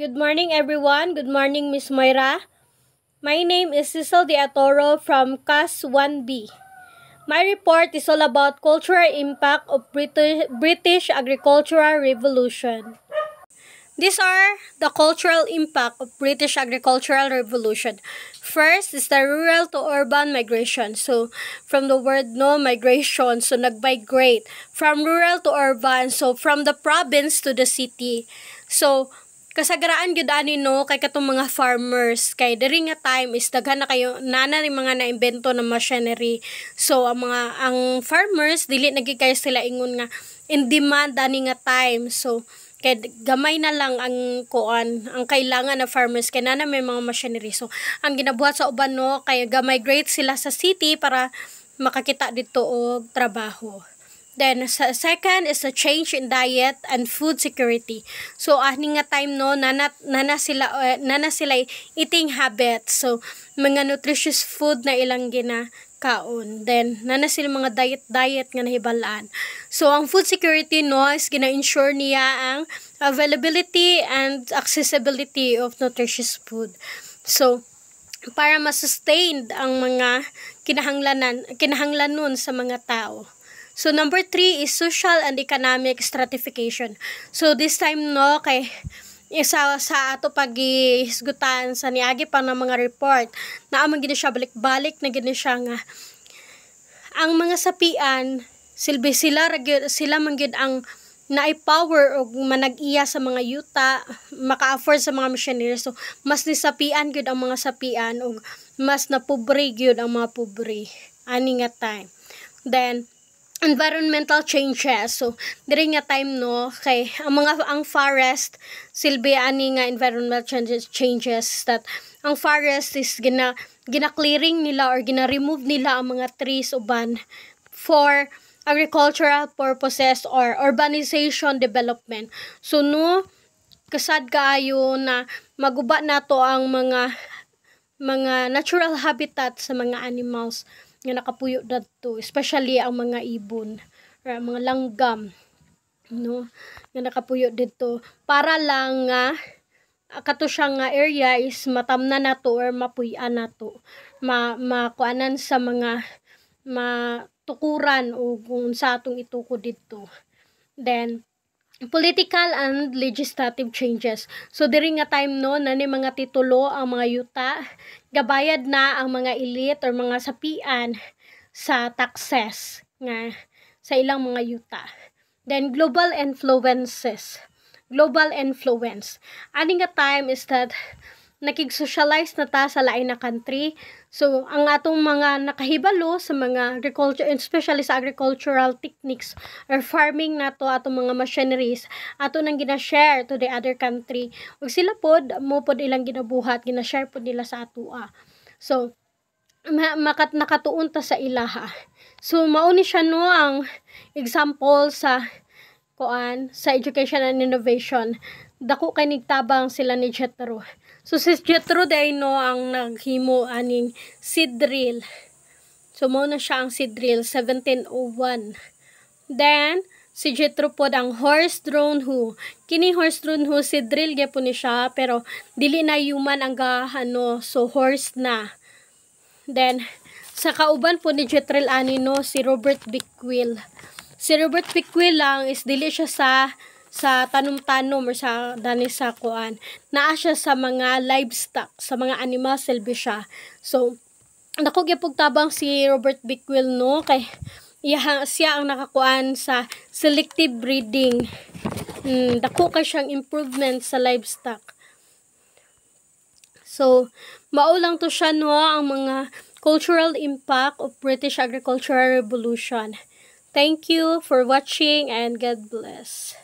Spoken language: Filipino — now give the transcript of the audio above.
Good morning, everyone. Good morning, Miss Moira. My name is Cecil De Atoro from CAS 1B. My report is all about cultural impact of British Agricultural Revolution. These are the cultural impact of British Agricultural Revolution. First is the rural to urban migration. So, from the word migration, so nag-migrate. From rural to urban, so from the province to the city. So, kasagaraan gyud ani kay katong mga farmers kay diri nga time is daghan na kayo nana ring mga naimbento na machinery. So ang farmers dili nagig kayo sila ingon nga in demand ani nga time. So kay gamay na lang ang ang kailangan na farmers kay nana may mga machinery. So ang ginabuhat sa uban kay ga-migrate sila sa city para makakita dito og trabaho. Then, second is the change in diet and food security. So, ani nga time nana sila eating habits. So, mga nutritious food na ilang ginakaon. Then, nana sila mga diet nga nahibalaan. So, ang food security is gina-ensure niya ang availability and accessibility of nutritious food. So, para ma-sustain ang mga kinahanglanon sa mga tao. So, number 3 is social and economic stratification. So, this time, kay isa sa ato pag-isgutan sa niagi pa ng mga report, na amang gini siya balik-balik na gini siya nga, ang mga sapian, sila manggid ang na-power o manag-iya sa mga yuta, maka-afford sa mga machinery. So, mas nisapian gyud ang mga sapian o mas napobre gyud ang mga pobre. Ani nga time. Then, environmental changes. So, diri nga time kay ang forest silbi ani nga environmental changes that ang forest is gina-clearing nila or gina-remove nila ang mga trees uban for agricultural purposes or urbanization development. So, kasad kaayo na maguba nato ang mga natural habitat sa mga animals nga nakapuyo dadto, especially ang mga ibon or mga langgam nga nakapuyo dito para lang nga kato siya nga area is matamna nato or mapuy-an nato makuanan sa mga matukuran o kung sa atong ituko dito. Then political and legislative changes. So, diri nga time nani mga titulo ang mga yuta, gabayad na ang mga elite or mga sapian sa taxes nga sa ilang mga yuta. Then, global influence. Ani nga time is that nakig-socialize na ta sa lain na country. So, ang atong mga nakahibalo sa mga agriculture, especially sa agricultural techniques or farming nato atong mga machineries, ato nang gina-share to the other country. Ug sila pod ilang ginabuhat, gina-share pod nila sa atoa. So, nakatuon ta sa ilaha. So, mao ni siya ang example sa education and innovation. Dako kay nigtabang sila ni Jethro. So, si Jethro day ang naghimo aning seed drill. So, mao na siya ang seed drill, 1701. Then, si Jethro pod ang horse-drawn hoe. Kini horse-drawn hoe, seed drill gyapon ni siya, pero dili na human ang so horse na. Then, sa kauban po ni Jethro ani si Robert Becquerel. Si Robert Becquerel lang is dili siya sa tanom-tanom or sa naa siya sa mga livestock, sa mga animal silbi siya. So, dako gyapon tabang si Robert Becquerel kay siya ang nakakuan sa selective breeding. Dako kay siyang improvement sa livestock. So, mao lang to siya ang mga cultural impact of British Agricultural Revolution. Thank you for watching and God bless.